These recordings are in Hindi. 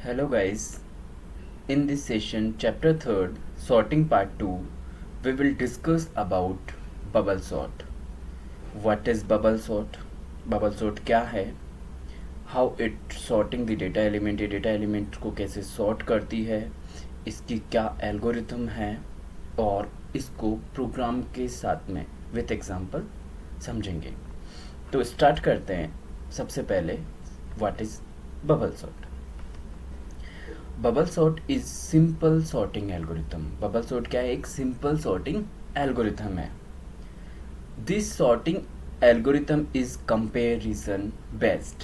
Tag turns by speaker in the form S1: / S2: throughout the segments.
S1: Hello guys, in this session chapter 3rd sorting part 2 we will discuss about bubble sort. What is bubble sort? Bubble sort क्या है? How it sorting the data element, ये data element को कैसे sort करती है, इसकी क्या algorithm है और इसको प्रोग्राम के साथ में with example समझेंगे. तो स्टार्ट करते हैं. सबसे पहले what is bubble sort? Bubble sort is simple sorting algorithm. Bubble sort क्या है? एक सिंपल सॉर्टिंग एल्गोरिथम है. This sorting algorithm is comparison based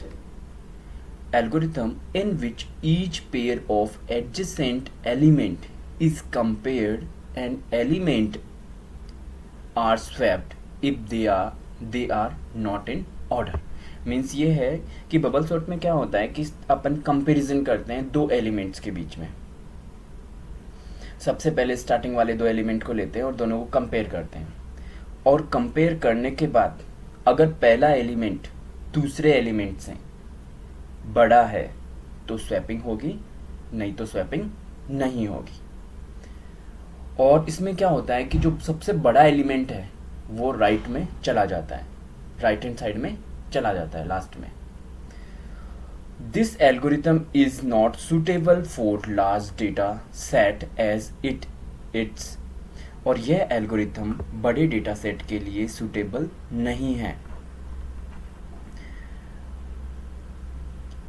S1: algorithm in which each pair of adjacent element is compared and element are swapped if they are not in order. Means ये है कि बबल सॉर्ट में क्या होता है कि अपन कंपैरिजन करते हैं दो एलिमेंट्स के बीच में. सबसे पहले स्टार्टिंग वाले दो एलिमेंट को लेते हैं और दोनों को कंपेयर करते हैं. और कंपेयर करने के बाद अगर पहला एलिमेंट दूसरे एलिमेंट से बड़ा है तो स्वैपिंग होगी, नहीं तो स्वैपिंग नहीं होगी. और इसमें क्या होता है कि जो सबसे बड़ा एलिमेंट है वो राइट में चला जाता है, राइट हैंड साइड में चला जाता है लास्ट में. This algorithm is not suitable for large data set as it's. और यह एल्गोरिथम बड़े डेटा सेट के लिए सुटेबल नहीं है.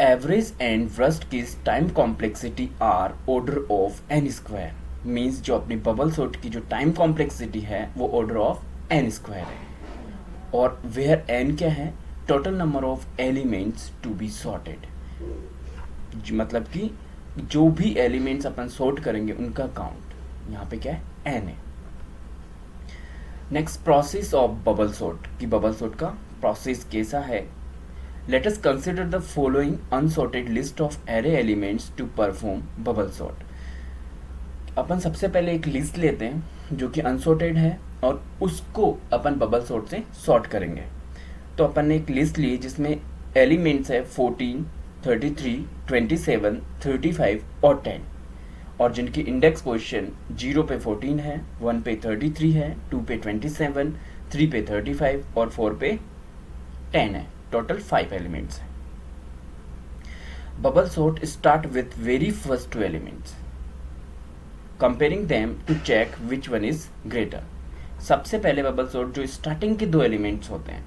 S1: Average and worst case time complexity are order of n square. Means जो अपनी बबल सॉर्ट की जो टाइम कॉम्प्लेक्सिटी है वो ऑर्डर ऑफ एन स्क्वायर है. और वेयर एन क्या है? Total number of elements to be sorted. मतलब कि जो भी एलिमेंट्स अपन सॉर्ट करेंगे उनका काउंट यहाँ पे क्या है? एन है. Next process of bubble sort की बबल सॉर्ट का प्रोसेस कैसा है? Let us consider the following unsorted list of array elements to perform bubble sort. अपन सबसे पहले एक लिस्ट लेते हैं जो कि अनसॉर्टेड है और उसको अपन बबल सॉर्ट से सॉर्ट करेंगे. तो अपन ने एक लिस्ट ली जिसमें एलिमेंट्स है 14, 33, 27, 35 और 10 और जिनकी इंडेक्स पोजीशन 0 पे 14 है, 1 पे 33 है, 2 पे 27, 3 पे 35 और 4 पे 10 है. टोटल 5 एलिमेंट्स हैं. Bubble sort start with very first 2 elements comparing them to check which one is greater. सबसे पहले बबल सॉर्ट जो स्टार्टिंग के 2 एलिमेंट्स होते हैं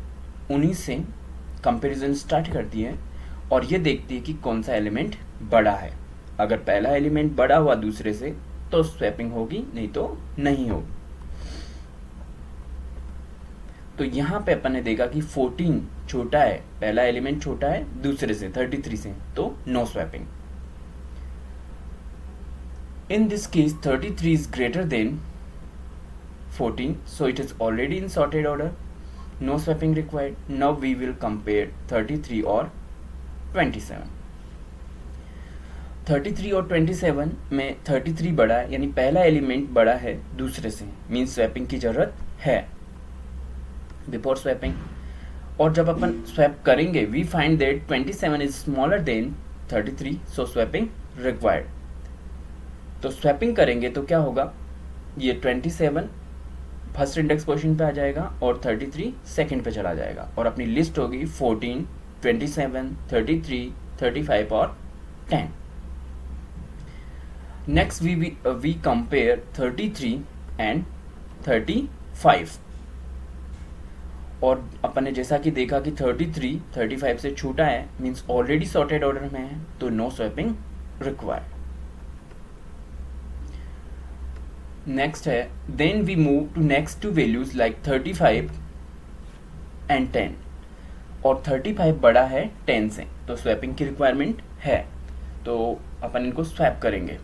S1: उन्हीं से कंपैरिजन स्टार्ट करती है और ये देखती है कि कौन सा एलिमेंट बड़ा है. अगर पहला एलिमेंट बड़ा हुआ दूसरे से तो स्वैपिंग होगी, नहीं तो नहीं होगी. तो यहाँ पे अपन ने देखा कि 14 छोटा है, पहला एलिमेंट छोटा है दूसरे से 33 से, तो no swapping. In this case 33 is greater than 14, so it is already in sorted order. No swapping required. Now we will compare 33 और 27. 33 और 27 में 33 बड़ा है, यानी पहला एलिमेंट बड़ा है दूसरे से, मीन्स स्वैपिंग की जरूरत है बिफोर स्वैपिंग. और जब अपन स्वैप करेंगे we find that 27 is smaller than 33, so swapping required. तो स्वैपिंग करेंगे तो क्या होगा? ये 27 फर्स्ट इंडेक्स पोजीशन पे आ जाएगा और 33 सेकंड पे चला जाएगा और अपनी लिस्ट होगी 14, 27, 33, 35 और 10. नेक्स्ट वी कंपेयर 33 एंड 35 और अपन ने जैसा कि देखा कि 33 35 से छोटा है, मीन्स ऑलरेडी सॉर्टेड ऑर्डर में है, तो नो स्वैपिंग रिक्वायर्ड. नेक्स्ट है then we move to next 2 values like 35 and 10 और 35 बड़ा है 10 से, तो स्वैपिंग की रिक्वायरमेंट है, तो अपन इनको स्वैप करेंगे.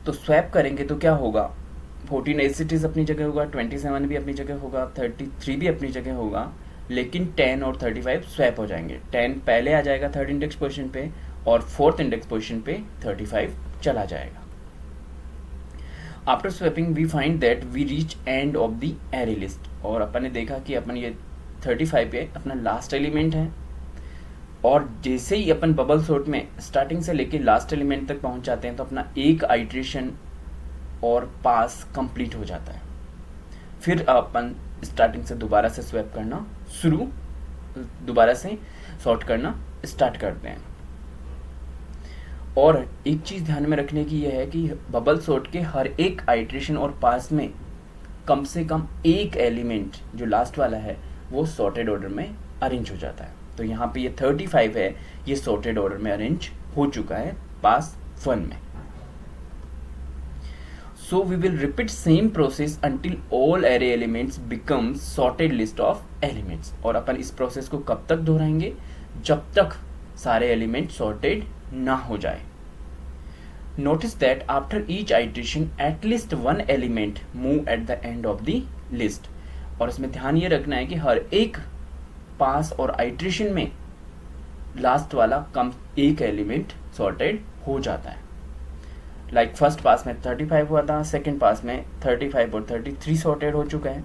S1: तो स्वैप करेंगे तो क्या होगा? 14 एज इट इज अपनी जगह होगा, 27 भी अपनी जगह होगा, 33 भी अपनी जगह होगा, लेकिन 10 और 35 स्वैप हो जाएंगे. 10 पहले आ जाएगा 3rd इंडेक्स पोजीशन पे और 4th इंडेक्स पोजीशन पे 35 चला जाएगा. After swapping we find that we reach end of the array list और अपन ने देखा कि अपन ये 35 पे अपना लास्ट एलिमेंट है और जैसे ही अपन बबल सॉर्ट में स्टार्टिंग से लेके लास्ट एलिमेंट तक पहुंच जाते हैं तो अपना एक आइट्रेशन और पास कंप्लीट हो जाता है। फिर अपन स्टार्टिंग से दोबारा से स्वैप करना दोबारा से सॉर्ट करना स्टार्ट करते हैं। और एक चीज़ ध्यान में रखने की यह है कि बबल सॉर्ट के हर एक आइट्रेशन और पास में कम से कम एक एलिमेंट जो लास्ट वाला है वो सॉर्टेड ऑर्डर में अरेंज हो जाता है। तो यहाँ पे ये 35 है, ये सॉर्टेड ऑर्डर में अरेंज हो चुका है पास 1 में। So we will repeat same process until all array elements becomes sorted list of elements। और अपन इस प्रोसेस को कब तक दोहराएंगे? जब तक सारे एलिमेंट सॉर्टेड ना हो जाए। Notice that after each iteration at least one element move at the end of the list। और इसमें ध्यान ये रखना है कि हर एक पास और आइट्रेशन में लास्ट वाला कम एक एलिमेंट सॉर्टेड हो जाता है। लाइक फर्स्ट पास में 35 हुआ था, सेकेंड पास में 35 और 33 सॉर्टेड हो चुका है।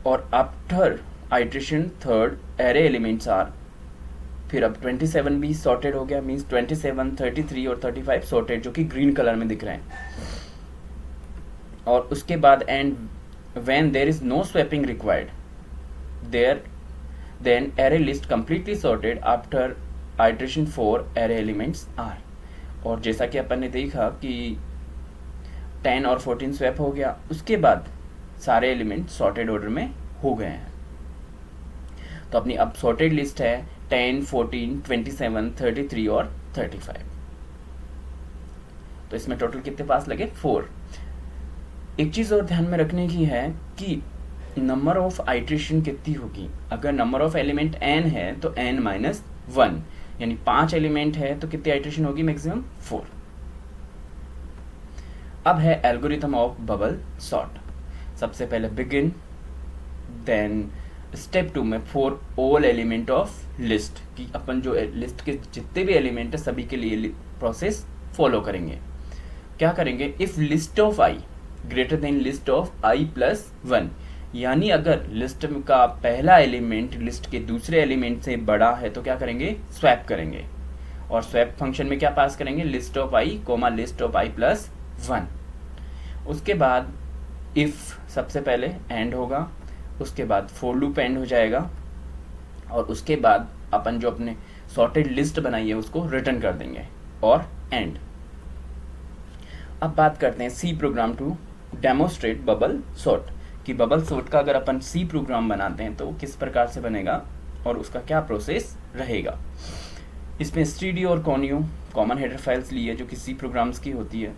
S1: और after iteration third array elements are, फिर अब 27 भी सॉर्टेड हो गया, मींस 27, 33 और 35 सॉर्टेड, जो कि ग्रीन कलर में दिख रहे हैं। और उसके बाद and when there is no swapping required then array list completely sorted after iteration 4 array elements are। और जैसा कि अपन ने देखा कि 10 और 14 स्वैप हो गया, उसके बाद सारे एलिमेंट सॉर्टेड ऑर्डर में हो गए हैं। तो अपनी अब सॉर्टेड लिस्ट है 10, 14, 27, 33 और 35। तो इसमें टोटल कितने पास लगे? 4। एक चीज और ध्यान में रखने की है कि नंबर ऑफ आइट्रेशन कितनी होगी। अगर नंबर ऑफ एलिमेंट n है तो n माइनस 1, यानी 5 एलिमेंट है तो कितनी आइट्रेशन होगी? मैक्सिमम 4। अब है एल्गोरिथम ऑफ बबल सॉर्ट। सबसे पहले बिगिन, देन स्टेप 2 में for all element of list, कि अपन जो लिस्ट के जितने भी एलिमेंट है सभी के लिए प्रोसेस फॉलो करेंगे। क्या करेंगे? If list of I greater than list of I plus 1, यानी अगर लिस्ट का पहला एलिमेंट लिस्ट के दूसरे एलिमेंट से बड़ा है तो क्या करेंगे? स्वैप करेंगे। और स्वैप फंक्शन में क्या पास करेंगे? List of I coma list of I plus 1। उसके बाद इफ सबसे पहले एंड होगा, उसके बाद फॉर लूप एंड हो जाएगा, और उसके बाद अपन जो अपने सॉर्टेड लिस्ट बनाई है उसको रिटर्न कर देंगे और एंड। अब बात करते हैं C program to demonstrate bubble sort, कि बबल सॉर्ट का अगर अपन सी प्रोग्राम बनाते हैं तो किस प्रकार से बनेगा और उसका क्या प्रोसेस रहेगा। इसमें std और conio कॉमन हेडर फाइल्स ली है जो कि सी प्रोग्राम्स की होती है।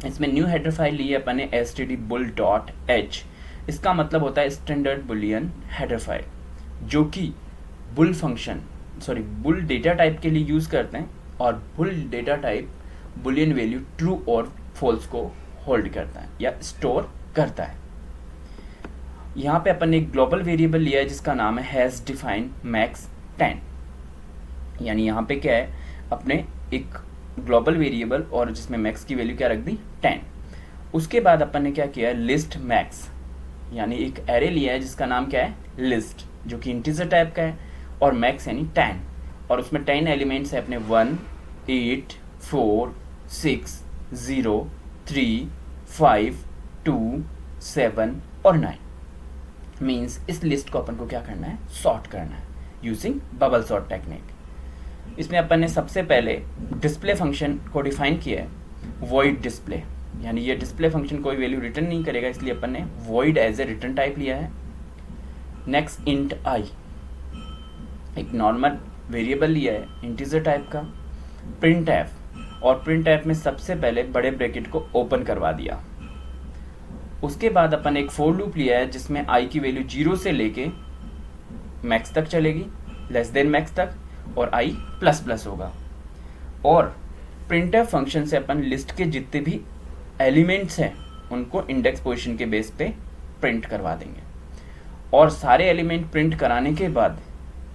S1: इसमें न्यू हेडर फाइल ली है अपन ने stdbull.h। इसका मतलब होता है स्टैंडर्ड बुलियन हेडर फाइल, जो कि बुल डेटा टाइप के लिए यूज करते हैं, और bull data type Boolean value true और फॉल्स को होल्ड करता है या स्टोर करता है। यहाँ पे अपन ने एक ग्लोबल वेरिएबल लिया है जिसका नाम है हैज डिफाइन मैक्स 10, यानी यहाँ पे क्या है, अपने एक ग्लोबल वेरिएबल और जिसमें मैक्स की वैल्यू क्या रख दी? 10। उसके बाद अपन ने क्या किया है? लिस्ट मैक्स, यानी एक एरे लिया है जिसका नाम क्या है? लिस्ट, जो कि इंटीजर टाइप का है, और मैक्स यानी 10, और उसमें 10 एलिमेंट्स है अपने 1, 8, 4, 6, 0, 3, 5, 2, 7 और 9। मीन्स इस लिस्ट को अपन को क्या करना है? सॉर्ट करना है यूजिंग बबल सॉर्ट टेक्निक। इसमें अपन ने सबसे पहले डिस्प्ले फंक्शन को डिफाइन किया है वॉइड डिस्प्ले, यानी ये डिस्प्ले फंक्शन कोई वैल्यू रिटर्न नहीं करेगा, इसलिए अपन ने void as a return type लिया है। नेक्स्ट इंट आई, एक नॉर्मल वेरिएबल लिया है इंटीजर टाइप का। प्रिंट एफ, और प्रिंट एफ में सबसे पहले बड़े ब्रैकेट को ओपन करवा दिया। उसके बाद अपन एक फॉर लूप लिया है जिसमें आई की वैल्यू 0 से लेके मैक्स तक चलेगी, लेस देन मैक्स तक, और आई प्लस प्लस होगा। और प्रिंटफ फंक्शन से अपन लिस्ट के जितने भी एलिमेंट्स हैं उनको इंडेक्स पोजीशन के बेस पे प्रिंट करवा देंगे, और सारे एलिमेंट प्रिंट कराने के बाद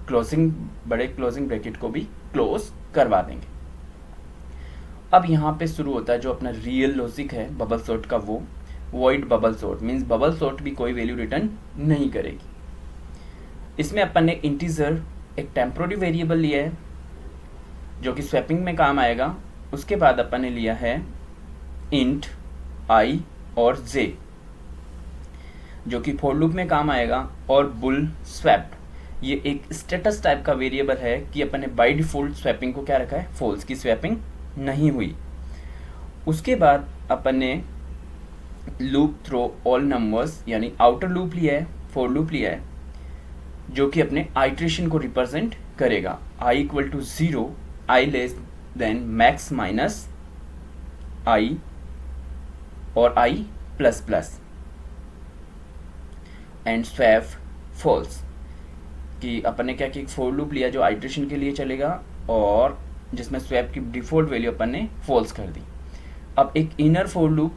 S1: बड़े क्लोजिंग ब्रैकेट को भी क्लोज करवा देंगे। अब यहाँ पे शुरू होता है जो अपना रियल लॉजिक है बबल सॉर्ट का, वो void bubble sort. Means bubble sort भी कोई वैल्यू रिटर्न नहीं करेगी। इसमें अपन ने इंटीजर एक टेम्पोररी वेरिएबल लिया है जो कि स्वैपिंग में काम आएगा। उसके बाद अपन ने लिया है इंट i और j जो कि फॉर लूप में काम आएगा, और बुल स्वैप्ड ये एक स्टेटस टाइप का वेरिएबल है कि अपन ने बाय डिफॉल्ट स्वैपिंग को क्या रखा है, फॉल्स की स्वैपिंग नहीं हुई। उसके बाद अपन ने लूप थ्रो ऑल नंबर्स यानी आउटर लूप लिया है, फॉर लूप लिया है जो कि अपने आइट्रेशन को रिप्रेजेंट करेगा। i equal to 0, i less than max minus i और i plus plus and swap false कि अपन ने क्या कि फॉर लूप लिया जो आइट्रेशन के लिए चलेगा और जिसमें स्वैप की डिफॉल्ट वैल्यू अपन ने फॉल्स कर दी। अब एक इनर फॉर लूप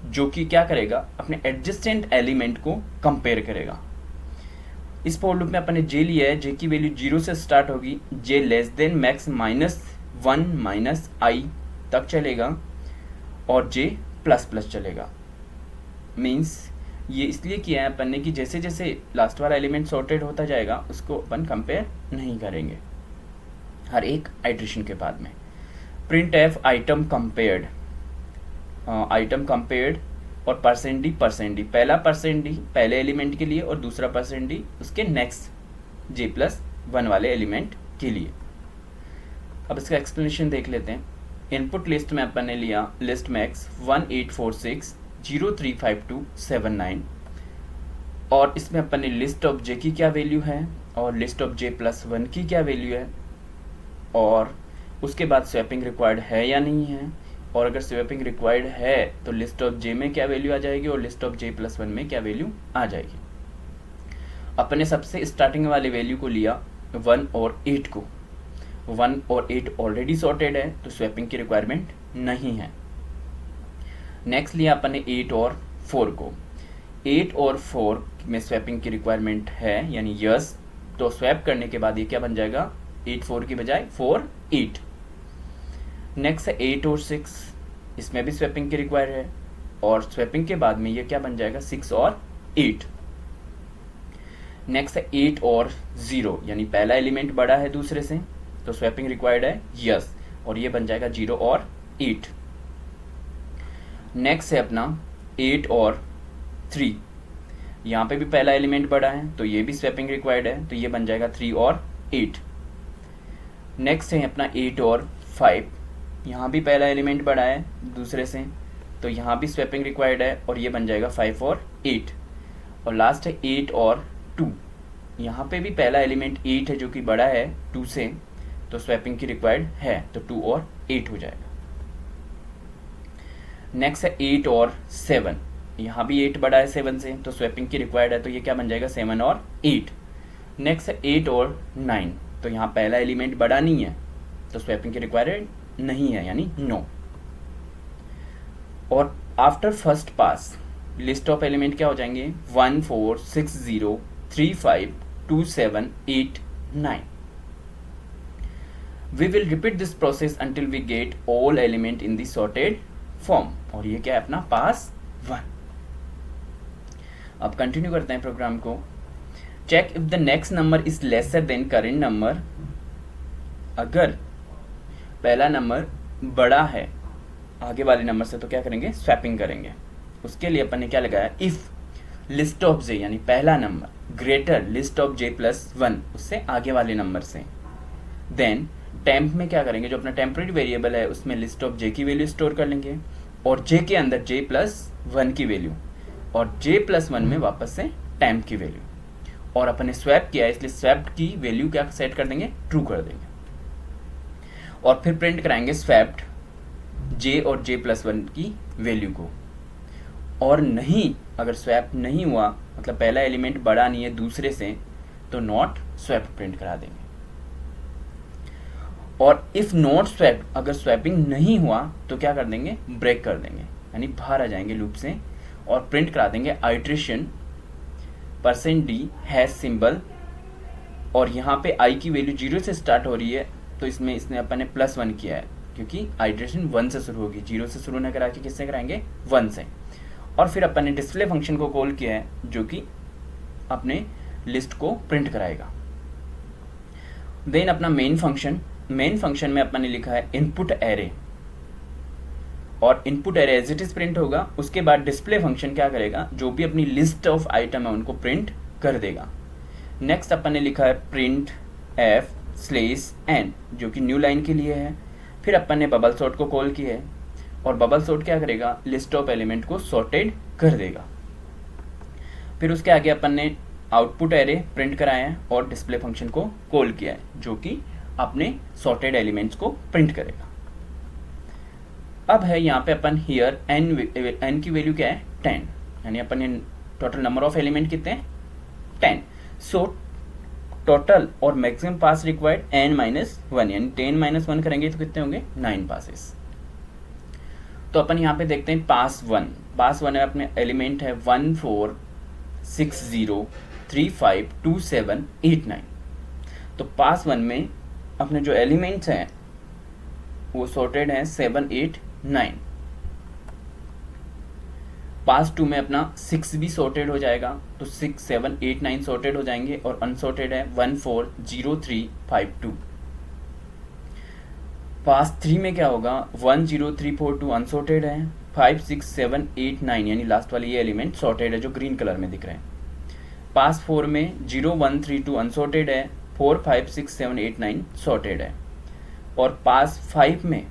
S1: जो कि क्या करेगा, अपने एडजेसेंट एलिमेंट को कंपेयर करेगा। इस फॉर लूप में अपन ने j लिया है, j की वैल्यू 0 से स्टार्ट होगी, j less than max minus 1 minus i तक चलेगा और j प्लस प्लस चलेगा। मीन्स ये इसलिए किया है अपन ने कि जैसे जैसे लास्ट वाला एलिमेंट सॉर्टेड होता जाएगा उसको अपन कंपेयर नहीं करेंगे हर एक आइट्रेशन के बाद में। Print F item compared, item compared और %d पहला %d पहले एलिमेंट के लिए और दूसरा %d उसके नेक्स्ट j+1 वाले एलिमेंट के लिए। अब इसका एक्सप्लेनेशन देख लेते हैं। इनपुट लिस्ट में अपन ने लिया लिस्ट मैक्स 1846035279 और इसमें अपन ने लिस्ट ऑफ j की क्या वैल्यू है और लिस्ट ऑफ j+1 की क्या वैल्यू है और उसके बाद स्वैपिंग रिक्वायर्ड है या नहीं है, और अगर स्वैपिंग रिक्वायर्ड है तो लिस्ट ऑफ j में क्या वैल्यू आ जाएगी और लिस्ट ऑफ j+1 में क्या वैल्यू आ जाएगी। अपन ने सबसे स्टार्टिंग वाले वैल्यू को लिया 1 और 8 को। 1 और 8 ऑलरेडी सॉर्टेड है तो स्वैपिंग की रिक्वायरमेंट नहीं है। नेक्स्ट लिया अपन ने 8 और 4 को। 8 और 4 में स्वैपिंग की रिक्वायरमेंट है यानी यस, तो स्वैप करने के बाद ये क्या बन जाएगा, 8 4 की बजाय 4 8। नेक्स्ट है 8 और 6, इसमें भी स्वैपिंग की रिक्वायर है और स्वैपिंग के बाद में ये क्या बन जाएगा, 6 और 8। नेक्स्ट है 8 और 0 यानी पहला एलिमेंट बड़ा है दूसरे से तो स्वैपिंग रिक्वायर्ड है यस, और ये बन जाएगा 0 और 8। नेक्स्ट है अपना 8 और 3, यहाँ पे भी पहला एलिमेंट बड़ा है तो ये भी स्वैपिंग रिक्वायर्ड है तो ये बन जाएगा 3 और 8। नेक्स्ट है अपना 8 और 5, यहाँ भी पहला एलिमेंट बड़ा है दूसरे से तो यहाँ भी स्वैपिंग रिक्वायर्ड है और ये बन जाएगा 5 और 8। और लास्ट है 8 और 2, यहाँ पे भी पहला एलिमेंट 8 है जो कि बड़ा है 2 से तो स्वैपिंग की रिक्वायर्ड है तो 2 और 8 हो जाएगा। नेक्स्ट है 8 और 7, यहाँ भी 8 बड़ा है 7 से तो स्वैपिंग की रिक्वायर्ड है तो ये क्या बन जाएगा 7 और 8। नेक्स्ट है 8 और 9, तो यहाँ पहला एलिमेंट बड़ा नहीं है तो स्वैपिंग की रिक्वायर्ड नहीं है यानी नो। और after first pass list of element क्या हो जाएंगे 1 4 6 0 3 5 2 7 8 9। We will repeat this process until we get all element in the sorted form। और ये क्या है अपना पास 1। अब कंटिन्यू करते हैं प्रोग्राम को। Check if the next number is lesser than current number, अगर पहला नंबर बड़ा है आगे वाले नंबर से तो क्या करेंगे, स्वैपिंग करेंगे। उसके लिए अपन ने क्या लगाया, इफ लिस्ट ऑफ जे यानी पहला number greater list of j+1 उससे आगे वाले नंबर से, देन टेम्प में क्या करेंगे, जो अपना टेम्परेरी वेरिएबल है उसमें लिस्ट ऑफ j की वैल्यू स्टोर कर लेंगे और j के अंदर j+1 की वैल्यू और j+1 में वापस से टेम्प की वैल्यू, और अपन ने स्वैप किया है इसलिए स्वैप्ड की वैल्यू क्या सेट कर देंगे, ट्रू कर देंगे। और फिर प्रिंट कराएंगे स्वैप्ड j और j+1 की वैल्यू को। और नहीं, अगर स्वैप नहीं हुआ मतलब पहला एलिमेंट बड़ा नहीं है दूसरे से तो नॉट स्वैप प्रिंट करा देंगे। और इफ नॉट स्वैप, अगर स्वैपिंग नहीं हुआ तो क्या कर देंगे, ब्रेक कर देंगे यानी बाहर आ जाएंगे लूप से और प्रिंट करा देंगे आइट्रेशन %d हैश सिंबल, और यहाँ पे i की वैल्यू 0 से स्टार्ट हो रही है तो इसमें इसने अपन ने +1 किया है क्योंकि आइट्रेशन 1 से शुरू होगी, 0 से शुरू न करा के किससे कराएंगे, 1 से। और फिर अपन ने डिस्प्ले फंक्शन को कॉल किया है जो कि अपने लिस्ट को प्रिंट कराएगा। देन अपना मेन फंक्शन में अपन ने लिखा है इनपुट एरे, और input array as it is print होगा। उसके बाद डिस्प्ले फंक्शन क्या करेगा, जो भी अपनी लिस्ट ऑफ आइटम है उनको प्रिंट कर देगा। नेक्स्ट अपन ने लिखा है प्रिंट एफ स्लेस एन, जो कि न्यू लाइन के लिए है। फिर अपन ने बबल सॉर्ट को कॉल किया है, और बबल सॉर्ट क्या करेगा, लिस्ट ऑफ एलिमेंट को सॉर्टेड कर देगा। फिर उसके आगे अपन ने आउटपुट एरे प्रिंट कराया है और डिस्प्ले फंक्शन को कॉल किया है, जो कि अपने सॉर्टेड एलिमेंट्स को प्रिंट करेगा। अब है यहाँ पे अपन हियर एन की वैल्यू क्या है 10, यानी अपन ने टोटल नंबर ऑफ एलिमेंट कितने हैं 10। सो टोटल और मैक्सिमम पास रिक्वायर्ड n-1, यानी 10-1 करेंगे तो कितने होंगे 9 पासेस। तो अपन यहाँ पे देखते हैं पास 1 में अपने एलिमेंट है 1 4 6 0 3 5 2 7 8 9। तो पास 1 में अपने जो एलिमेंट्स हैं वो सॉर्टेड हैं 7 8 9। पास 2 में अपना 6 भी सॉर्टेड हो जाएगा, तो 6 7 8 9 सॉर्टेड हो जाएंगे, और अनसॉर्टेड है 1 4 0 3 5 2। पास 3 में क्या होगा 1 0 3 4 2 अनसॉर्टेड है, 5 6 7 8 9 यानी लास्ट वाले ये एलिमेंट सॉर्टेड है जो ग्रीन कलर में दिख रहे हैं। पास 4 में 0 1 3 2 अनसॉर्टेड है, 4 5 6 7 8 9 सॉर्टेड है, और पास 5 में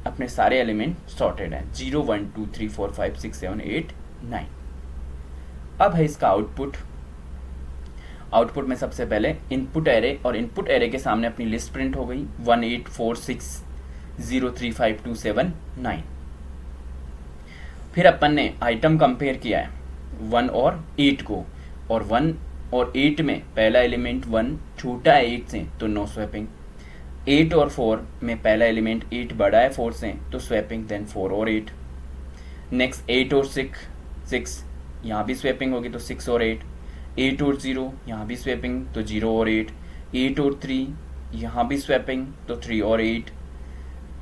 S1: अपने सारे एलिमेंट सॉर्टेड हैं 0 1 2 3 4 5 6 7 8 9। अब है इसका आउटपुट में सबसे पहले इनपुट एरे, और इनपुट एरे के सामने अपनी लिस्ट प्रिंट हो गई 1 8 4 6 0 3 5 2 7 9। फिर अपन ने आइटम कंपेयर किया है 1 और 8 को, और 1 और 8 में पहला एलिमेंट 1 छोटा है 8 से तो नो स्वैपिंग। 8 और 4 में पहला एलिमेंट 8 बड़ा है 4 से तो स्वैपिंग, देन 4 और 8। नेक्स्ट 8 और 6 यहाँ भी स्वैपिंग होगी तो 6 और 8। 8 और 0 यहाँ भी स्वैपिंग तो 0 और 8। 8 और 3 यहाँ भी स्वैपिंग तो 3 और 8।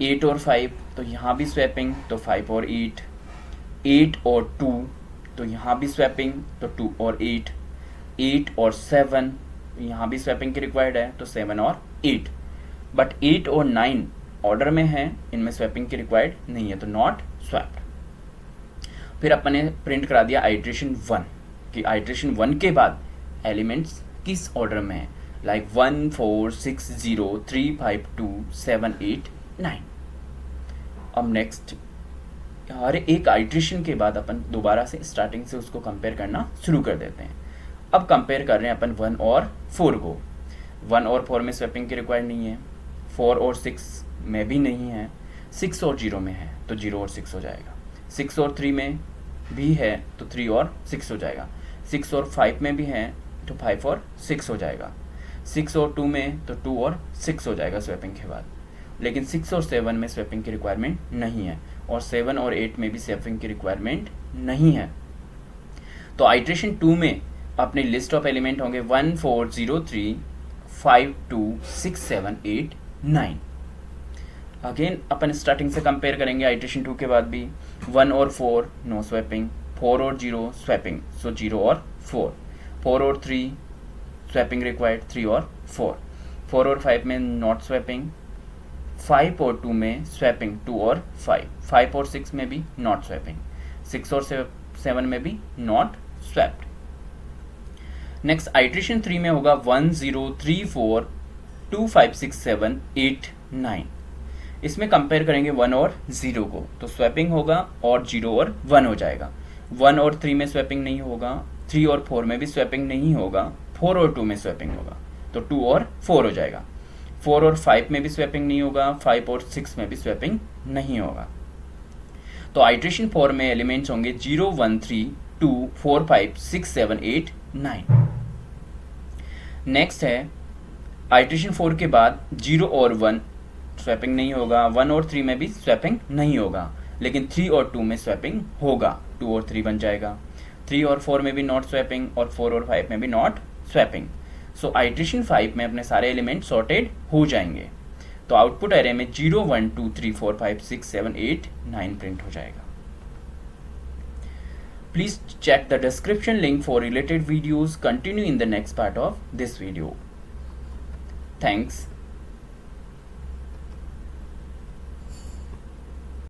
S1: 8 और 5 तो यहाँ भी स्वैपिंग तो 5 और 8। 8 और 2 तो यहाँ भी स्वैपिंग तो 2 और 8। 8 और 7 यहाँ भी स्वैपिंग की रिक्वायर्ड है तो 7 और 8। बट 8 और 9 ऑर्डर में है, इनमें स्वैपिंग की रिक्वायर्ड नहीं है तो नॉट स्वैप्ड। फिर अपन ने प्रिंट करा दिया आइट्रेशन 1 कि आइट्रेशन 1 के बाद एलिमेंट्स किस ऑर्डर में है, लाइक 1 4 6 0 3 5 2 7 8 9। अब नेक्स्ट हर एक आइट्रेशन के बाद अपन दोबारा से स्टार्टिंग से उसको कंपेयर करना शुरू कर देते हैं। अब कंपेयर कर रहे हैं अपन 1 और 4 को। 1 और 4 में स्वैपिंग की रिक्वायर्ड नहीं है, 4 और 6 में भी नहीं है, 6 और 0 में है तो 0 और 6 हो जाएगा। 6 और 3 में भी है तो 3 और 6 हो जाएगा। 6 और 5 में भी है तो 5 और 6 हो जाएगा। 6 और 2 में तो 2 और 6 हो जाएगा स्वैपिंग के बाद। लेकिन 6 और 7 में स्वैपिंग की रिक्वायरमेंट नहीं है, और 7 और 8 में भी स्वैपिंग की रिक्वायरमेंट नहीं है। तो आइट्रेशन 2 में अपनी लिस्ट ऑफ एलिमेंट होंगे 1 4 0 3 5 2 6 7 8 9। अगेन अपन स्टार्टिंग से कंपेयर करेंगे आइट्रेशन 2 के बाद भी। 1 और 4 नो स्वैपिंग, 4 और 0 स्वैपिंग, सो 0 और 4। 4 और 3 स्वैपिंग रिक्वायर्ड, 3 और 4। 4 और 5 में नॉट स्वैपिंग। 5 और 2 में स्वैपिंग, 2 और 5। 5 और 6 में भी नॉट स्वैपिंग। 6 और 7 में भी नॉट स्वैप्ड। नेक्स्ट आइट्रेशन 3 में होगा 1 0 3 4 2 5 6 7 8 9। इसमें कंपेयर करेंगे 1 और 0 को, तो स्वैपिंग होगा और 0 और 1 हो जाएगा। 1 और 3 में स्वैपिंग नहीं होगा, 3 और 4 में भी स्वैपिंग नहीं होगा, 4 और 2 में स्वैपिंग होगा तो 2 और 4 हो जाएगा। 4 और 5 में भी स्वैपिंग नहीं होगा, 5 और 6 में भी स्वैपिंग नहीं होगा। तो आइट्रेशन 4 में एलिमेंट्स होंगे 0 1 3 2 4 5 6 7 8 9। नेक्स्ट है आइट्रेशन 4 के बाद 0 और 1 स्वैपिंग नहीं होगा, 1 और 3 में भी स्वैपिंग नहीं होगा, लेकिन 3 और 2 में स्वैपिंग होगा, 2 और 3 बन जाएगा। 3 और 4 में भी नॉट स्वैपिंग, और 4 और 5 में भी नॉट स्वैपिंग। सो आइट्रेशन 5 में अपने सारे एलिमेंट सॉर्टेड हो जाएंगे। तो आउटपुट एरे में 0 1 2 3 4 5 6 7 8 9 प्रिंट हो जाएगा। Please check the description link for related videos. Continue in the next part of this video. Thanks.